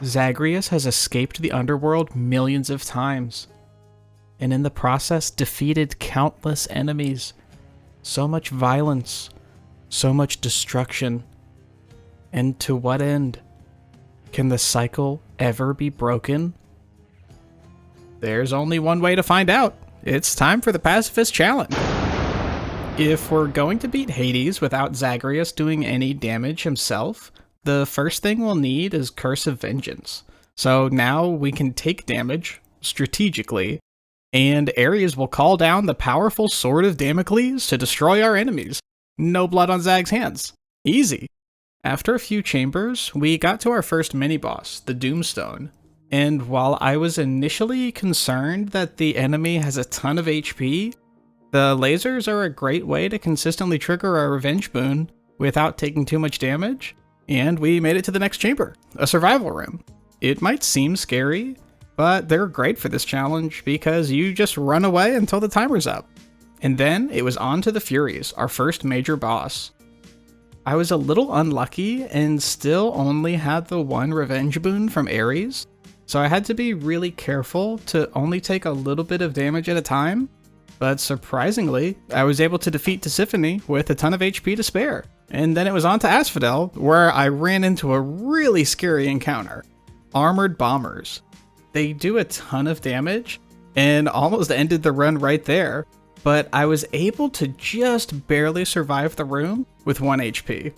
Zagreus has escaped the underworld millions of times, and in the process defeated countless enemies. So much violence, so much destruction. And to what end? Can the cycle ever be broken? There's only one way to find out. It's time for the Pacifist Challenge. If we're going to beat Hades without Zagreus doing any damage himself, the first thing we'll need is Curse of Vengeance. So now we can take damage, strategically, and Ares will call down the powerful Sword of Damocles to destroy our enemies. No blood on Zag's hands. Easy. After a few chambers, we got to our first mini-boss, the Doomstone. And while I was initially concerned that the enemy has a ton of HP, the lasers are a great way to consistently trigger our revenge boon without taking too much damage, and we made it to the next chamber, a survival room. It might seem scary, but they're great for this challenge because you just run away until the timer's up. And then it was on to the Furies, our first major boss. I was a little unlucky and still only had the one revenge boon from Ares, so I had to be really careful to only take a little bit of damage at a time, but surprisingly, I was able to defeat Tisiphone with a ton of HP to spare. And then it was on to Asphodel, where I ran into a really scary encounter. Armored Bombers. They do a ton of damage, and almost ended the run right there, but I was able to just barely survive the room with 1 HP.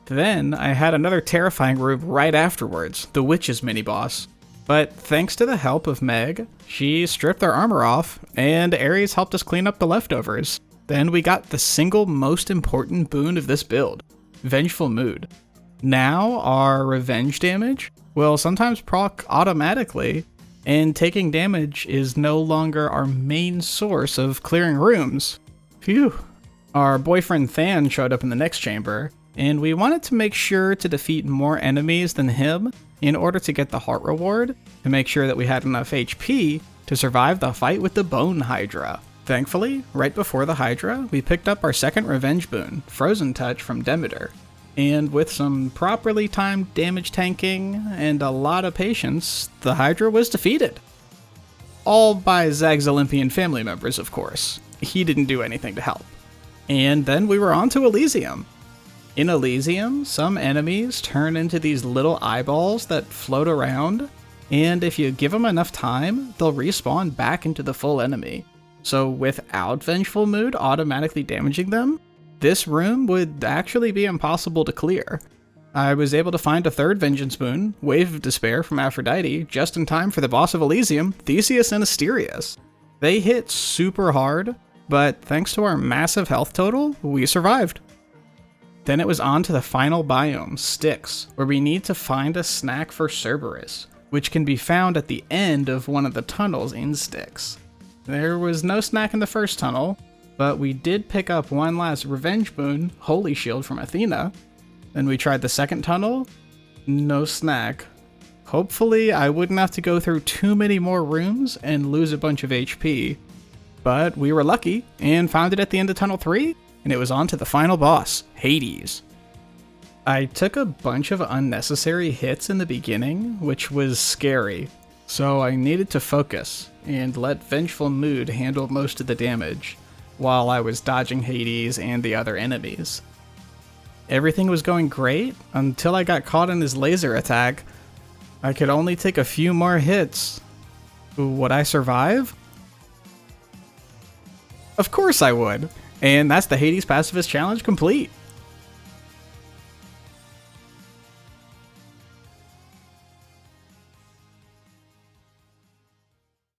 Then I had another terrifying room right afterwards, the Witch's mini-boss. But thanks to the help of Meg, she stripped their armor off, and Ares helped us clean up the leftovers. Then we got the single most important boon of this build, Vengeful Mood. Now our revenge damage will sometimes proc automatically, and taking damage is no longer our main source of clearing rooms. Phew. Our boyfriend Than showed up in the next chamber, and we wanted to make sure to defeat more enemies than him in order to get the heart reward, to make sure that we had enough HP to survive the fight with the Bone Hydra. Thankfully, right before the Hydra, we picked up our second revenge boon, Frozen Touch from Demeter. And with some properly timed damage tanking and a lot of patience, the Hydra was defeated. All by Zag's Olympian family members, of course. He didn't do anything to help. And then we were on to Elysium. In Elysium, some enemies turn into these little eyeballs that float around, and if you give them enough time, they'll respawn back into the full enemy. So without Vengeful Mood automatically damaging them, this room would actually be impossible to clear. I was able to find a third Vengeance boon, Wave of Despair from Aphrodite, just in time for the boss of Elysium, Theseus and Asterius. They hit super hard, but thanks to our massive health total, we survived. Then it was on to the final biome, Styx, where we need to find a snack for Cerberus, which can be found at the end of one of the tunnels in Styx. There was no snack in the first tunnel, but we did pick up one last revenge boon, Holy Shield from Athena. Then we tried the second tunnel, no snack. Hopefully I wouldn't have to go through too many more rooms and lose a bunch of HP. But we were lucky and found it at the end of Tunnel 3, and it was on to the final boss, Hades. I took a bunch of unnecessary hits in the beginning, which was scary, so I needed to focus and let Vengeful Mood handle most of the damage, while I was dodging Hades and the other enemies. Everything was going great until I got caught in his laser attack. I could only take a few more hits. Would I survive? Of course I would. And that's the Hades Pacifist Challenge complete.